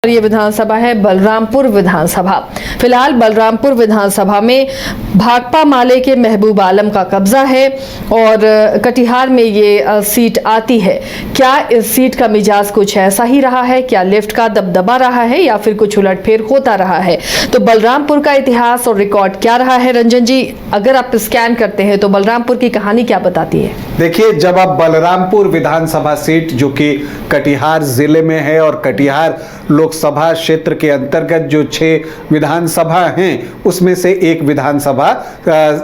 ये विधानसभा है बलरामपुर विधानसभा। फिलहाल बलरामपुर विधानसभा में भाकपा माले के महबूब आलम का कब्जा है और कटिहार में ये सीट आती है। क्या इस सीट का मिजाज कुछ ऐसा ही रहा है? क्या लिफ्ट का दबदबा रहा है या फिर कुछ उलटफेर होता रहा है? तो बलरामपुर का इतिहास और रिकॉर्ड क्या रहा है? रंजन जी, अगर आप स्कैन करते हैं तो बलरामपुर की कहानी क्या बताती है? देखिए, जब आप बलरामपुर विधानसभा सीट जो कि कटिहार जिले में है और कटिहार लोकसभा क्षेत्र के अंतर्गत जो 6 विधानसभा हैं उसमें से एक विधानसभा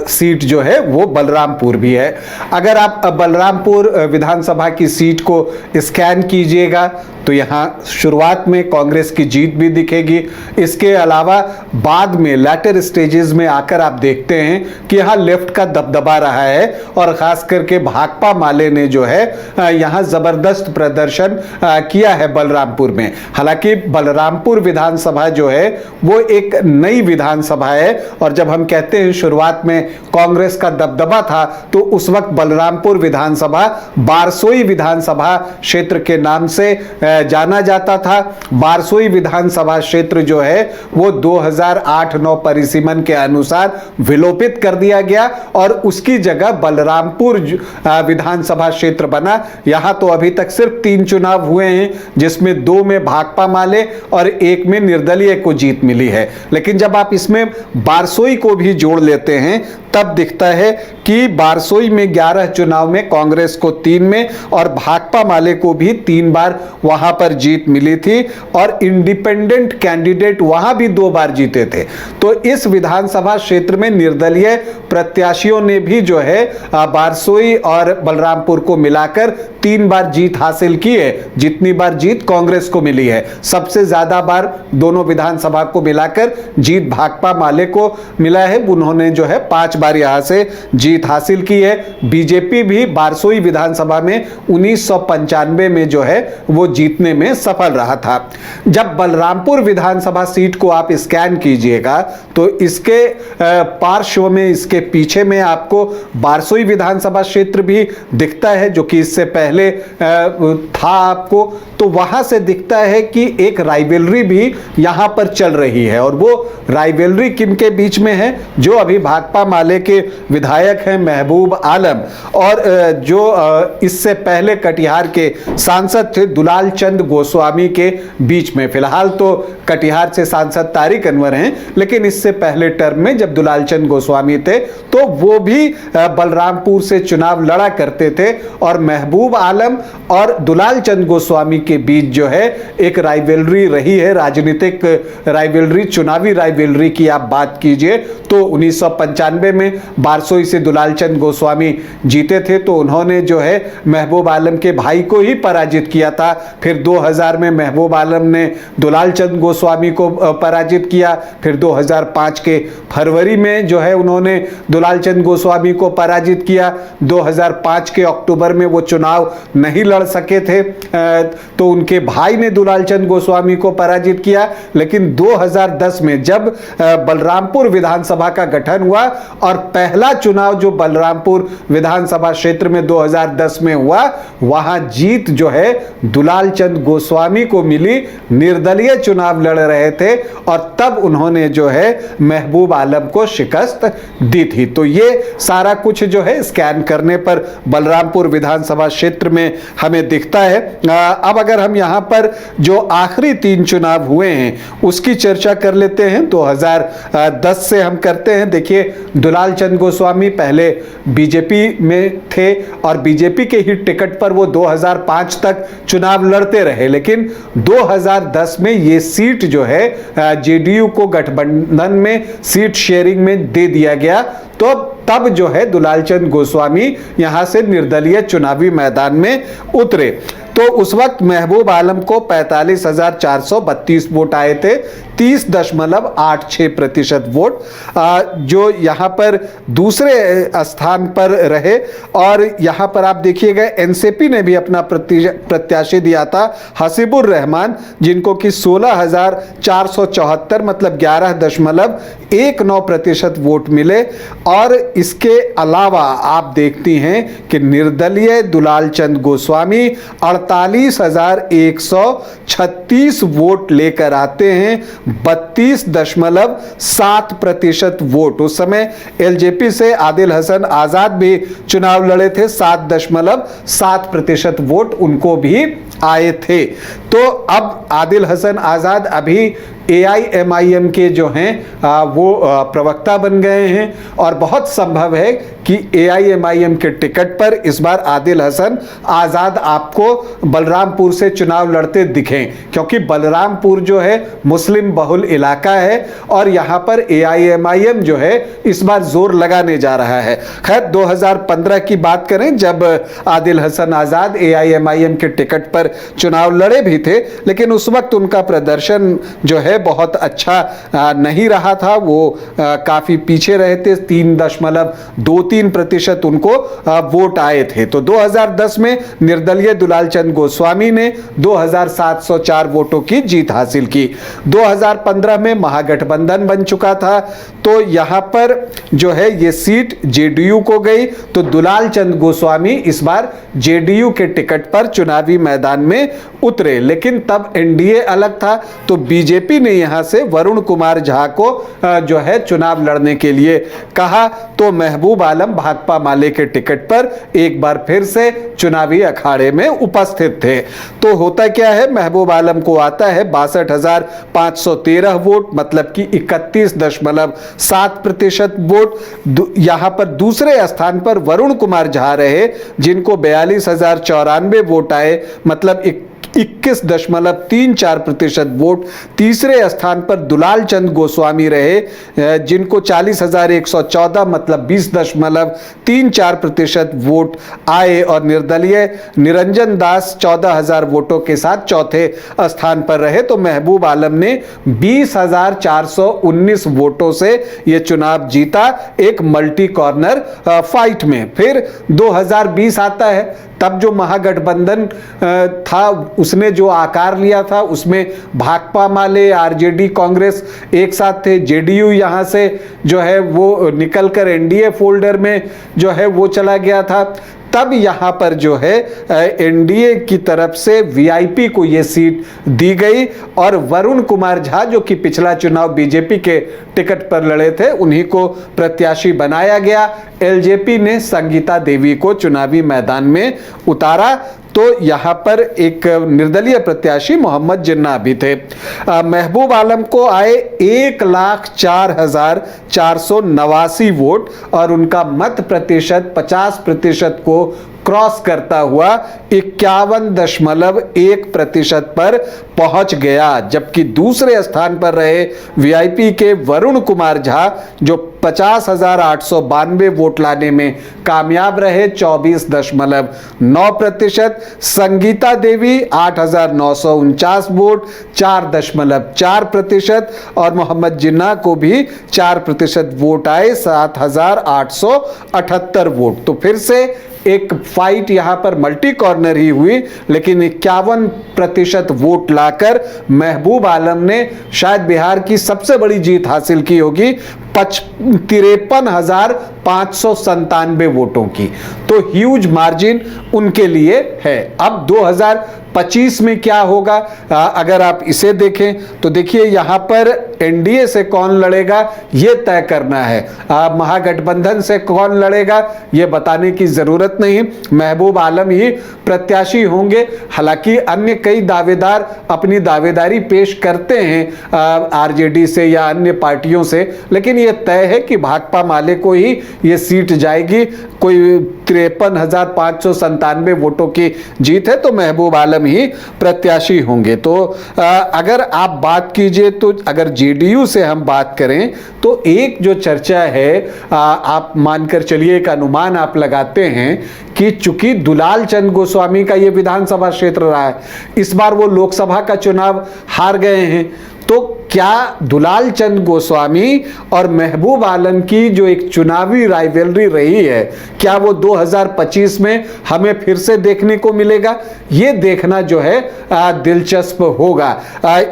सीट जो है वो बलरामपुर भी है। अगर आप बलरामपुर विधानसभा की सीट को स्कैन कीजिएगा तो यहाँ शुरुआत में कांग्रेस की जीत भी दिखेगी। इसके अलावा बाद में लैटर स्टेजेस में आकर आप देखते हैं कि यहाँ लेफ्ट का दबदबा रहा है और खास करके भाकपा माले ने जो है यहाँ जबरदस्त प्रदर्शन किया है बलरामपुर में। हालांकि बलरामपुर विधानसभा जो है वो एक नई विधानसभा है और जब हम कहते हैं शुरुआत में कांग्रेस का दबदबा था तो उस वक्त बलरामपुर विधानसभा बारसोई विधानसभा क्षेत्र के नाम से जाना जाता था। बारसोई विधानसभा क्षेत्र जो है वो 2008-9 परिसीमन के अनुसार विलोपित कर दिया गया और उसकी जगह बलरामपुर विधानसभा क्षेत्र बना। यहां तो अभी तक सिर्फ 3 चुनाव हुए हैं जिसमें 2 में भाकपा माले और 1 में निर्दलीय को जीत मिली है। लेकिन जब आप इसमें बारसोई को भी जोड़ लेते हैं तब दिखता है कि बारसोई में 11 चुनाव में कांग्रेस को 3 में और भाकपा माले को भी 3 बार वहां पर जीत मिली थी और इंडिपेंडेंट कैंडिडेट वहां भी 2 बार जीते थे। तो इस विधानसभा क्षेत्र में निर्दलीय प्रत्याशियों ने भी जो है बारसोई और बलरामपुर को मिलाकर 3 बार जीत हासिल की है, जितनी बार जीत कांग्रेस को मिली है। सबसे ज्यादा बार दोनों विधानसभा को मिलाकर जीत भाकपा माले को मिला है, उन्होंने जो है 5 बार यहां से जीत हासिल की है। बीजेपी भी बारसोई विधानसभा में 1995 में जो है वो जीतने में सफल रहा था। जब बलरामपुर विधानसभा सीट को आप स्कैन कीजिएगा तो इसके पार्श्व में, इसके पीछे में आपको बारसोई विधानसभा क्षेत्र भी दिखता है जो कि इससे पहले था आपको। तो वहां से दिखता है कि एक राइवलरी भी यहां पर चल रही है और वो राइवलरी किनके बीच में है? जो अभी भाकपा माले के विधायक हैं महबूब आलम और जो इससे पहले कटिहार के सांसद थे दुलाल चंद गोस्वामी के बीच में। फिलहाल तो कटिहार से सांसद तारिक अनवर हैं, लेकिन इससे पहले टर्म में जब दुलाल चंद गोस्वामी थे तो वो भी बलरामपुर से चुनाव लड़ा करते थे और महबूब आलम और दुलाल चंद गोस्वामी के बीच जो है एक राइवलरी रही है, राजनीतिक राइवलरी, चुनावी राइवलरी की आप बात कीजिए तो 1995 में बारसोई से दुलाल चंद गोस्वामी जीते थे तो उन्होंने जो है महबूब आलम के भाई को ही पराजित किया था। फिर 2000 में महबूब आलम ने दुलाल चंद गोस्वामी को पराजित किया। फिर 2005 के फरवरी में जो है उन्होंने दुलाल चंद गोस्वामी को पराजित किया। 2005 के अक्टूबर में वो चुनाव नहीं लड़ सके थे तो उनके भाई ने दुलाल चंद गोस्वामी को पराजित किया। लेकिन 2010 में जब बलरामपुर विधानसभा का गठन हुआ और पहला चुनाव जो बलरामपुर विधानसभा क्षेत्र में 2010 में हुआ, वहां जीत जो है दुलाल चंद गोस्वामी को मिली। निर्दलीय चुनाव लड़ रहे थे और तब उन्होंने जो है महबूब आलम को शिकस्त दी थी। तो ये सारा कुछ जो है स्कैन करने पर बलरामपुर विधानसभा क्षेत्र में हमें दिखता है। अब अगर हम यहां पर जो आखिरी 3 चुनाव हुए हैं उसकी चर्चा कर लेते हैं। 2010 से हम करते हैं। देखिए, दुलाल चंद गोस्वामी पहले बीजेपी में थे और बीजेपी के ही टिकट पर वो 2005 तक चुनाव लड़ते रहे, लेकिन 2010 में ये सीट जो है जेडीयू को गठबंधन में सीट शेयरिंग में दे दिया गया। तो तब जो है दुलाल चंद गोस्वामी यहां से निर्दलीय चुनावी मैदान में उतरे। तो उस वक्त महबूब आलम को 45,432 वोट आए थे, 30.86% वोट जो यहां पर दूसरे स्थान पर रहे। और यहां पर आप देखिएगा एनसीपी ने भी अपना प्रत्याशी दिया था हसीबुर रहमान, जिनको कि 16,474 मतलब 11.19% वोट मिले। और इसके अलावा आप देखती हैं कि निर्दलीय दुलाल चंद गोस्वामी 48,136 वोट लेकर आते हैं, 32.7% वोट। उस समय एलजेपी से आदिल हसन आजाद भी चुनाव लड़े थे, 7.7% वोट उनको भी आए थे। तो अब आदिल हसन आजाद अभी AIMIM के जो हैं वो प्रवक्ता बन गए हैं और बहुत संभव है कि AIMIM के टिकट पर इस बार आदिल हसन आजाद आपको बलरामपुर से चुनाव लड़ते दिखें, क्योंकि बलरामपुर जो है मुस्लिम बहुल इलाका है और यहां पर AIMIM जो है इस बार जोर लगाने जा रहा है। खैर 2015 की बात करें जब आदिल हसन आजाद AIMIM के टिकट पर चुनाव लड़े भी थे, लेकिन उस वक्त उनका प्रदर्शन जो है बहुत अच्छा नहीं रहा था। वो काफी पीछे रहे थे, 3.23% उनको वोट आए थे। तो 2010 में निर्दलीय दुलाल चंद गोस्वामी ने 2704 वोटों की जीत हासिल की। 2015 में महागठबंधन बन चुका था, तो यहां पर जो है ये सीट JDU को गई। तो दुलाल चंद गोस्वामी इस बार JDU के टिकट पर चुनावी मैदान में उतरे, लेकिन तब NDA अलग था, तो बीजेपी ने यहां से वरुण कुमार झा को जो है चुनाव लड़ने के लिए कहा। तो महबूब आलम भाकपा माले के टिकट पर एक बार फिर से चुनावी अखाड़े में उपस्थित थे। तो होता क्या है, महबूब आलम को आता है 62,513 वोट, मतलब कि 31.7% वोट। यहां पर दूसरे स्थान पर वरुण कुमार झा रहे, जिनको 42,094 वोट आए, मतलब 21.34% वोट। तीसरे स्थान पर दुलाल चंद गोस्वामी रहे, जिनको 40,114 मतलब 20.34% वोट आए, और निर्दलीय निरंजन दास 14,000 वोटों के साथ चौथे स्थान पर रहे। तो महबूब आलम ने 20,419 वोटों से यह चुनाव जीता एक मल्टी कॉर्नर फाइट में। फिर 2020 आता है, तब जो महागठबंधन था उसने जो आकार लिया था, उसमें भाकपा माले, RJD, कांग्रेस एक साथ थे। JDU यहां से जो है वो निकलकर NDA फोल्डर में जो है वो चला गया था। तब यहां पर जो है NDA की तरफ से VIP को यह सीट दी गई और वरुण कुमार झा, जो कि पिछला चुनाव बीजेपी के टिकट पर लड़े थे, उन्हीं को प्रत्याशी बनाया गया। LJP ने संगीता देवी को चुनावी मैदान में उतारा। तो यहां पर एक निर्दलीय प्रत्याशी मोहम्मद जिन्ना भी थे। महबूब आलम को आए 1,04,489 वोट और उनका मत प्रतिशत 50% को क्रॉस करता हुआ 51.1% पर पहुंच गया। जबकि दूसरे स्थान पर रहे VIP के वरुण कुमार झा, जो 50,892 वोट लाने में कामयाब रहे, 24.9%। संगीता देवी 8,949 वोट, 4.4%। और मोहम्मद जिन्ना को भी 4% वोट आए, 7,878 वोट। तो फिर से एक फाइट यहां पर मल्टी कॉर्नर ही हुई, लेकिन 51% वोट लाकर महबूब आलम ने शायद बिहार की सबसे बड़ी जीत हासिल की होगी, 53,597 वोटों की। तो ह्यूज मार्जिन उनके लिए है। अब 2025 में क्या होगा, अगर आप इसे देखें तो देखिए यहां पर NDA से कौन लड़ेगा यह तय करना है, महागठबंधन से कौन लड़ेगा यह बताने की जरूरत नहीं। महबूब आलम ही प्रत्याशी होंगे। हालांकि अन्य कई दावेदार अपनी दावेदारी पेश करते हैं RJD से या अन्य पार्टियों से, लेकिन यह तय है कि भाकपा माले को ही यह सीट जाएगी। कोई 53,597 वोटों की जीत है, तो महबूब आलम ही प्रत्याशी होंगे। तो अगर आप बात कीजिए, तो अगर JDU से हम बात करें तो एक जो चर्चा है, आप मानकर चलिए, एक अनुमान आप लगाते हैं कि चूंकि दुलाल चंद गोस्वामी का यह विधानसभा क्षेत्र रहा है, इस बार वो लोकसभा का चुनाव हार गए हैं, तो क्या दुलाल चंद गोस्वामी और महबूब आलम की जो एक चुनावी राइवलरी रही है, क्या वो 2025 में हमें फिर से देखने को मिलेगा? ये देखना जो है दिलचस्प होगा।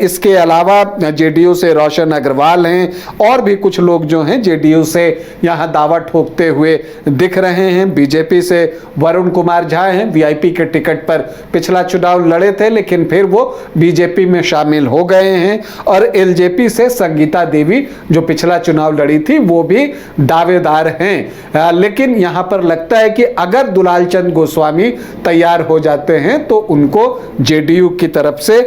इसके अलावा जेडीयू से रोशन अग्रवाल हैं और भी कुछ लोग जो हैं जेडीयू से यहाँ दावा ठोकते हुए दिख रहे हैं। बीजेपी से वरुण कुमार झा हैं, वीआईपी के टिकट पर पिछला चुनाव लड़े थे लेकिन फिर वो बीजेपी में शामिल हो गए हैं। और एलजेपी से संगीता देवी जो पिछला चुनाव लड़ी थी वो भी दावेदार हैं। लेकिन यहां पर लगता है कि अगर दुलाल चंद गोस्वामी तैयार हो जाते हैं तो उनको जेडीयू की तरफ से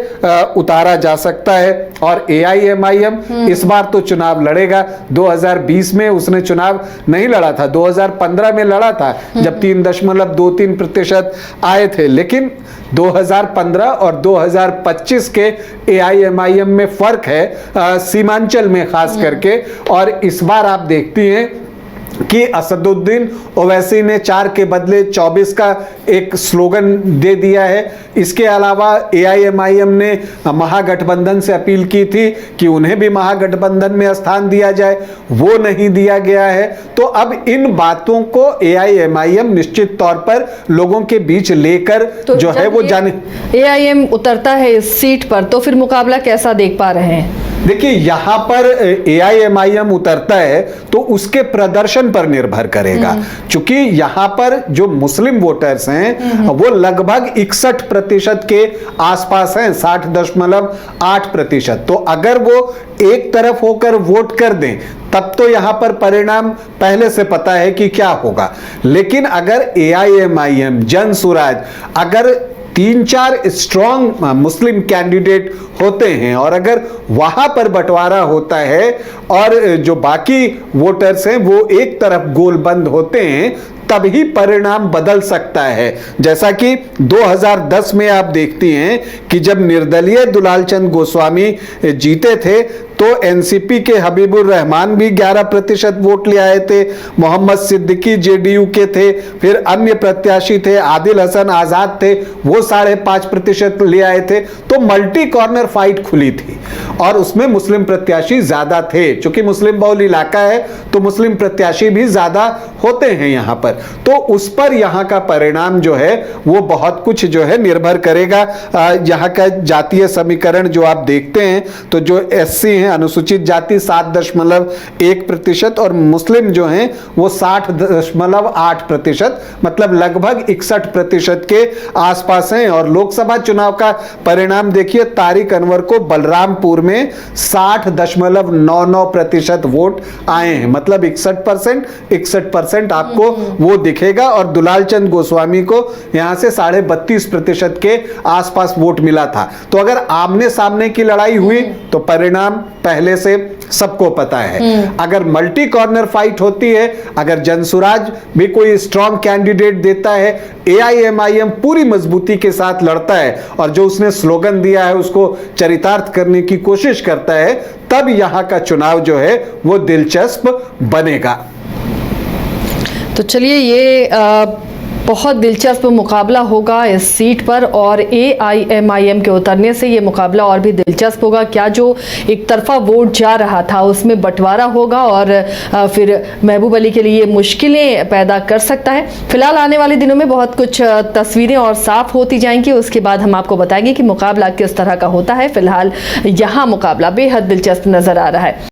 उतारा जा सकता है। और एआईएमआईएम इस बार तो चुनाव लड़ेगा। 2020 में उसने चुनाव नहीं लड़ा था, 2015 में लड़ा था जब 3.23% आए थे। लेकिन 2015 और 2025 के एआईएमआईएम में फर्क है, सीमांचल में खास करके। और इस बार आप देखती हैं कि असदुद्दीन ओवैसी ने 4 के बदले 24 का एक स्लोगन दे दिया है। इसके अलावा एआईएमआईएम ने महागठबंधन से अपील की थी कि उन्हें भी महागठबंधन में स्थान दिया जाए, वो नहीं दिया गया है। तो अब इन बातों को एआईएमआईएम निश्चित तौर पर लोगों के बीच लेकर तो जो है वो जाने। एआईएम उतरता है इस सीट पर तो फिर मुकाबला कैसा देख पा रहे हैं? देखिए, यहां पर एआईएमआईएम उतरता है तो उसके प्रदर्शन पर निर्भर करेगा, क्योंकि यहां पर जो मुस्लिम वोटर्स हैं वो लगभग 61% के आसपास हैं, 60.8%। तो अगर वो एक तरफ होकर वोट कर दें तब तो यहां पर परिणाम पहले से पता है कि क्या होगा। लेकिन अगर एआईएमआईएम, जनसुराज, अगर 3-4 स्ट्रॉन्ग मुस्लिम कैंडिडेट होते हैं और अगर वहां पर बंटवारा होता है और जो बाकी वोटर्स हैं वो एक तरफ गोलबंद होते हैं, तभी परिणाम बदल सकता है। जैसा कि 2010 में आप देखती हैं कि जब निर्दलीय दुलाल चंद गोस्वामी जीते थे तो एनसीपी के हबीबुर रहमान भी 11% वोट ले आए थे, मोहम्मद सिद्दीकी जेडीयू के थे, फिर अन्य प्रत्याशी थे, आदिल हसन आजाद थे, वो 5.5% ले आए थे। तो मल्टी कॉर्नर फाइट खुली थी और उसमें मुस्लिम प्रत्याशी ज्यादा थे। चूंकि मुस्लिम बहुल इलाका है तो मुस्लिम प्रत्याशी भी ज्यादा होते हैं यहां पर, तो उस पर यहां का परिणाम जो है वो बहुत कुछ जो है निर्भर करेगा। यहां का जातीय समीकरण जो आप देखते हैं तो जो एससी हैं, अनुसूचित जाति 7.1% और मुस्लिम जो हैं वो 60.8%, मतलब लगभग 61% के आसपास हैं। और लोकसभा चुनाव का परिणाम देखिए, तारिक अनवर को बलरामपुर में 60.99% वोट आए हैं, मतलब 61% आपको वो दिखेगा। और दुलाल चंद गोस्वामी को यहां से 32.5% के आसपास वोट मिला था। तो अगर आमने सामने की लड़ाई हुई तो परिणाम पहले से सबको पता है। अगर मल्टी कॉर्नर फाइट होती है, अगर जनसुराज भी कोई स्ट्रॉन्ग कैंडिडेट देता है, एआईएमआईएम पूरी मजबूती के साथ लड़ता है और जो उसने स्लोगन दिया है उसको चरितार्थ करने की कोशिश करता है, तब यहां का चुनाव जो है वो दिलचस्प बनेगा। तो चलिए, ये बहुत दिलचस्प मुकाबला होगा इस सीट पर और एआईएमआईएम के उतरने से ये मुकाबला और भी दिलचस्प होगा। क्या जो एक तरफा वोट जा रहा था उसमें बंटवारा होगा और फिर महबूब अली के लिए मुश्किलें पैदा कर सकता है। फिलहाल आने वाले दिनों में बहुत कुछ तस्वीरें और साफ होती जाएंगी, उसके बाद हम आपको बताएंगे कि मुकाबला किस तरह का होता है। फिलहाल यहाँ मुकाबला बेहद दिलचस्प नजर आ रहा है।